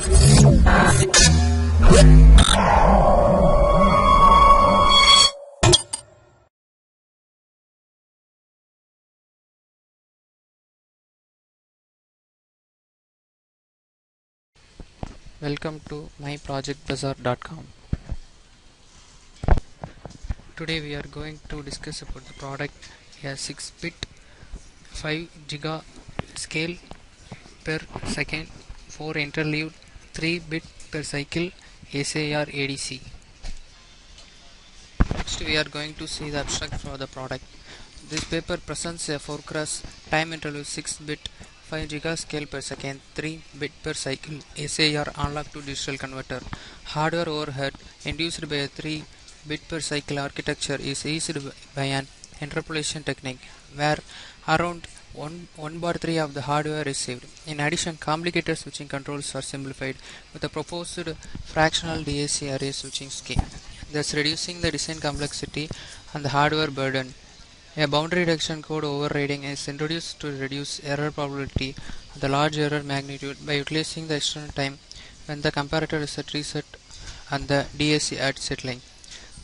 Welcome to myprojectbazaar.com. Today we are going to discuss about the product, a 6-bit 5 giga scale per second 4 interleaved 3-bit per cycle SAR ADC. Next we are going to see the abstract for the product. This paper presents a forecast time interval 6-bit 5 giga scale per second 3-bit per cycle SAR analog to digital converter. Hardware overhead induced by a 3-bit per cycle architecture is eased by an interpolation technique where around 1/3 of the hardware is saved. In addition, complicated switching controls are simplified with a proposed fractional DAC array switching scheme, thus reducing the design complexity and the hardware burden. A boundary reduction code overriding is introduced to reduce error probability and the large error magnitude by utilizing the external time when the comparator is at reset and the DAC at settling.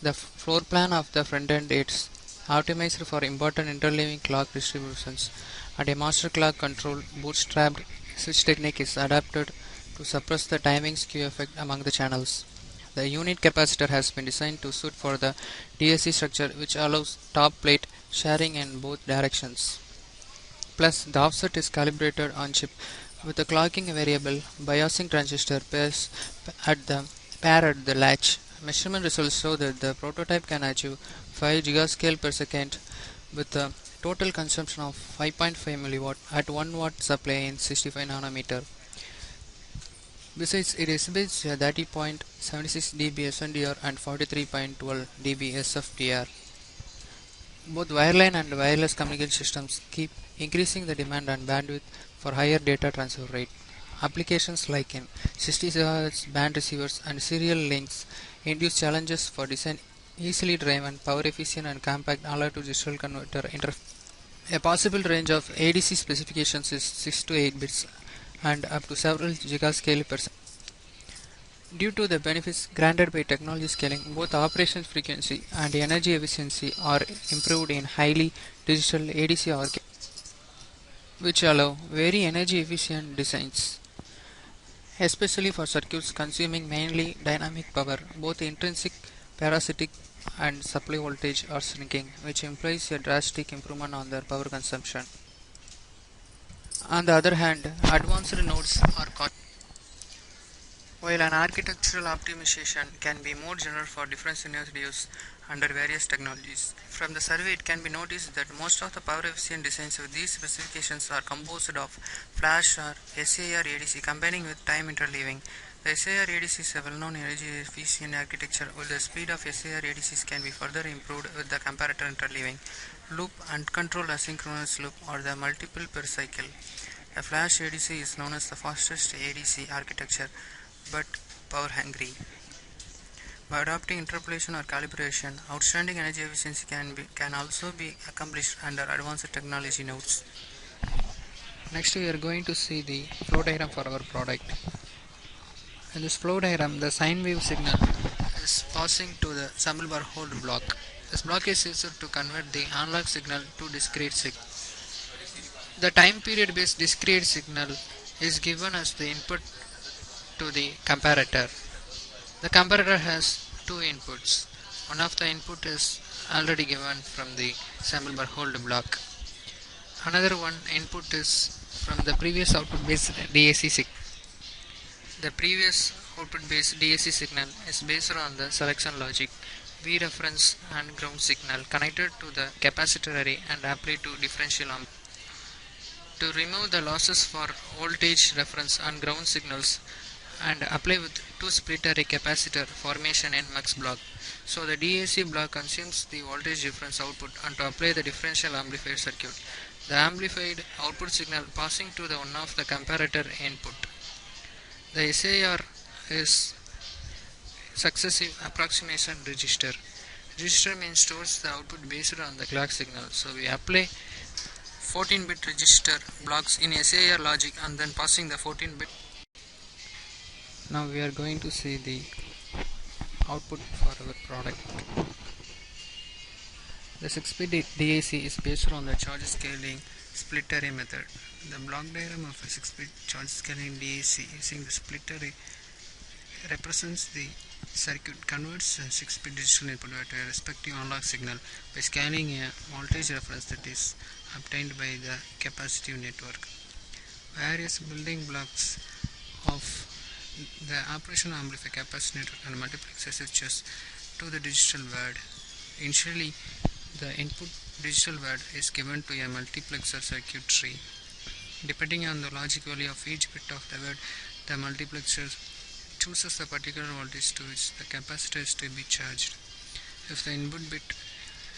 The floor plan of the front end is optimized for important interleaving clock distributions, and a master clock control bootstrapped switch technique is adapted to suppress the timing skew effect among the channels. The unit capacitor has been designed to suit for the DAC structure, which allows top plate sharing in both directions. Plus, the offset is calibrated on chip with a clocking variable biasing transistor pairs at the latch. Measurement results show that the prototype can achieve 5 gigascale per second with a total consumption of 5.5 mW at 1 watt supply in 65 nanometer. Besides, it exhibits a 30.76 dB SNDR and 43.12 dB SFDR. Both wireline and wireless communication systems keep increasing the demand and bandwidth for higher data transfer rate. Applications like in 60 GHz band receivers and serial links induce challenges for design easily driven, power efficient and compact analog to digital converter interface. A possible range of ADC specifications is 6 to 8 bits and up to several gigascale per second. Due to the benefits granted by technology scaling, both operation frequency and energy efficiency are improved in highly digital ADC architecture, which allow very energy efficient designs, especially for circuits consuming mainly dynamic power. Both intrinsic, parasitic and supply voltage are shrinking, which implies a drastic improvement on their power consumption. On the other hand, advanced nodes are while an architectural optimization can be more general for different scenarios under various technologies. From the survey, it can be noticed that most of the power efficient designs with these specifications are composed of flash or SAR ADC combining with time interleaving. The SAR ADC is a well-known energy efficient architecture, while the speed of SAR ADCs can be further improved with the comparator interleaving, loop and controlled asynchronous loop or the multiple per cycle. A flash ADC is known as the fastest ADC architecture, but power hungry. By adopting interpolation or calibration, outstanding energy efficiency can also be accomplished under advanced technology nodes. Next, we are going to see the flow diagram for our product. In this flow diagram, the sine wave signal is passing to the sample bar hold block. This block is used to convert the analog signal to discrete signal. The time period based discrete signal is given as the input to the comparator. The comparator has two inputs. One of the input is already given from the sample bar hold block. Another one input is from the previous output based DAC signal. The previous output based DAC signal is based on the selection logic V reference and ground signal connected to the capacitor array and applied to differential amp. To remove the losses for voltage reference and ground signals and apply with two split array capacitor formation in mux block. So the DAC block consumes the voltage difference output and to apply the differential amplifier circuit. The amplified output signal passing to the one of the comparator input. The SAR is successive approximation register. Register means stores the output based on the clock signal. So we apply 14-bit register blocks in SAR logic and then passing the 14-bit Now we are going to see the output for our product. The 6-bit DAC is based on the charge scaling split array method. The block diagram of a 6-bit charge scaling DAC using the split array represents the circuit converts a 6-bit digital input to a respective analog signal by scaling a voltage reference that is obtained by the capacitive network. Various building blocks of the operational amplifier capacitive network and multiplexer switches to the digital word. Initially, the input digital word is given to a multiplexer circuitry. Depending on the logic value of each bit of the word, the multiplexer chooses the particular voltage to which the capacitor is to be charged. If the input bit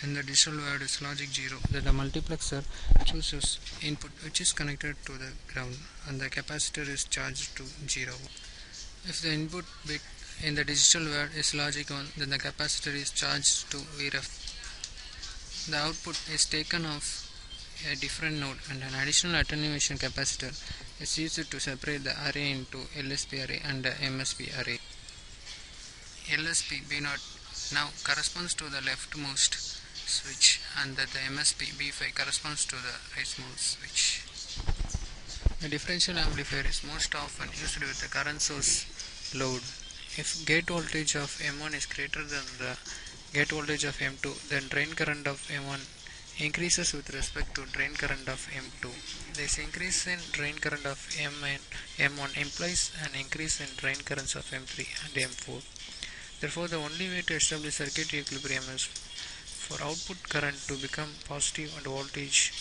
in the digital word is logic 0, then the multiplexer chooses input which is connected to the ground and the capacitor is charged to 0. If the input bit in the digital word is logic 1, then the capacitor is charged to Vref. The output is taken off a different node and an additional attenuation capacitor is used to separate the array into LSB array and MSB array. LSB B0 now corresponds to the leftmost switch and the MSB B5 corresponds to the rightmost switch. The differential amplifier is most often used with the current source load. If gate voltage of M1 is greater than the gate voltage of M2, then drain current of M1 increases with respect to drain current of M2. This increase in drain current of M1 implies an increase in drain currents of M3 and M4. Therefore, the only way to establish circuit equilibrium is for output current to become positive and voltage.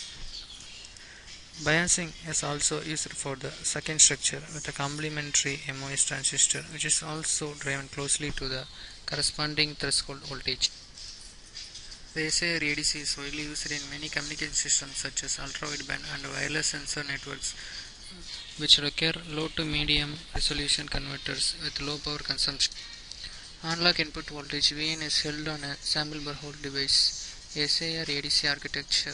Biasing is also used for the second structure with a complementary MOS transistor, which is also driven closely to the corresponding threshold voltage. The SAR ADC is widely used in many communication systems such as ultra-wideband and wireless sensor networks, which require low to medium resolution converters with low power consumption. Analog input voltage Vn is held on a sample per hold device. SAR ADC architecture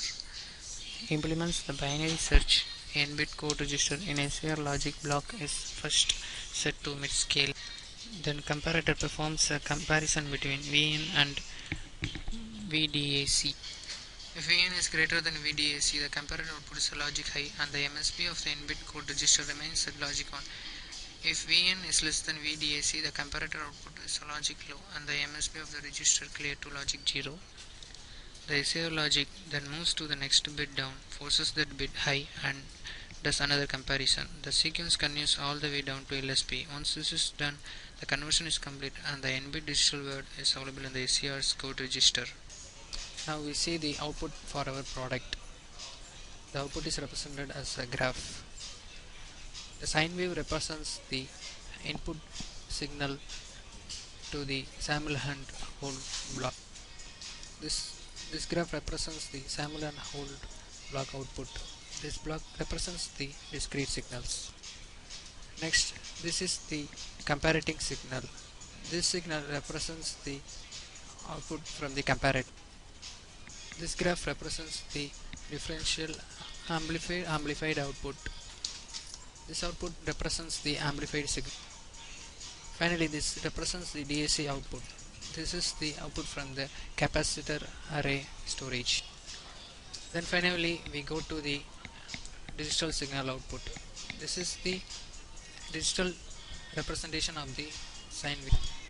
implements the binary search n-bit code register in SAR logic block is first set to mid-scale. Then comparator performs a comparison between Vn and VDAC. If Vn is greater than VDAC, the comparator output is logic high and the MSB of the n-bit code register remains at logic 1. If Vn is less than VDAC, the comparator output is logic low and the MSB of the register clear to logic 0. The SAR logic then moves to the next bit down, forces that bit high and does another comparison. The sequence continues all the way down to LSB. Once this is done, the conversion is complete and the n-bit digital word is available in the SAR's code register. Now we see the output for our product. The output is represented as a graph. The sine wave represents the input signal to the sample and hold block. This graph represents the sample and hold block output. This block represents the discrete signals. Next, this is the comparating signal. This signal represents the output from the comparator. This graph represents the differential amplified output. This output represents the amplified signal. Finally, this represents the DAC output. This is the output from the capacitor array storage. Then finally, we go to the digital signal output. This is the digital representation of the sine wave.